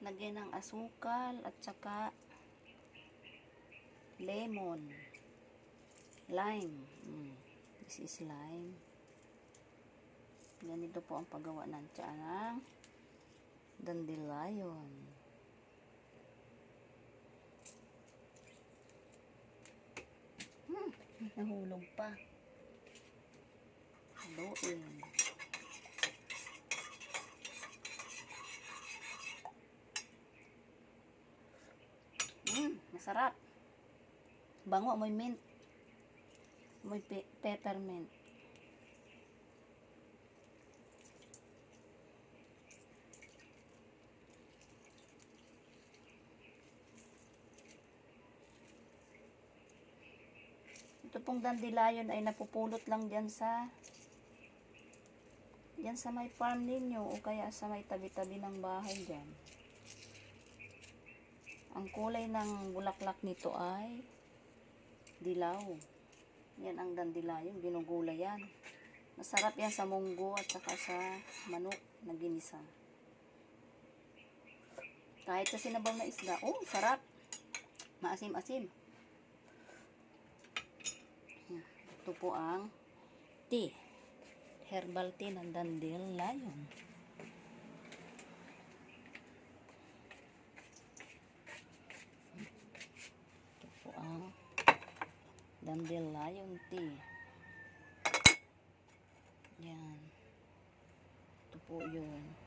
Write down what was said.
lagyan ng asukal at saka lemon, lime. This is lime. Ganito po ang paggawa ng tsaa ng dandelion. Nahulog pa. Haluin. Masarap. Bango, amoy mint. Amoy peppermint. Ito pong dandelion ay napupulot lang diyan sa may farm ninyo o kaya sa may tabi-tabi ng bahay diyan. Ang kulay ng bulaklak nito ay dilaw. Yan ang dandelion, ginugulay yan. Masarap yan sa munggo at saka sa manok na ginisa. Kahit sa sinabaw na isda, sarap. Maasim-asim. Ito po ang tea. Herbal tea ng dandelion. Ito po ang dandelion tea. Yan. Ito po yun.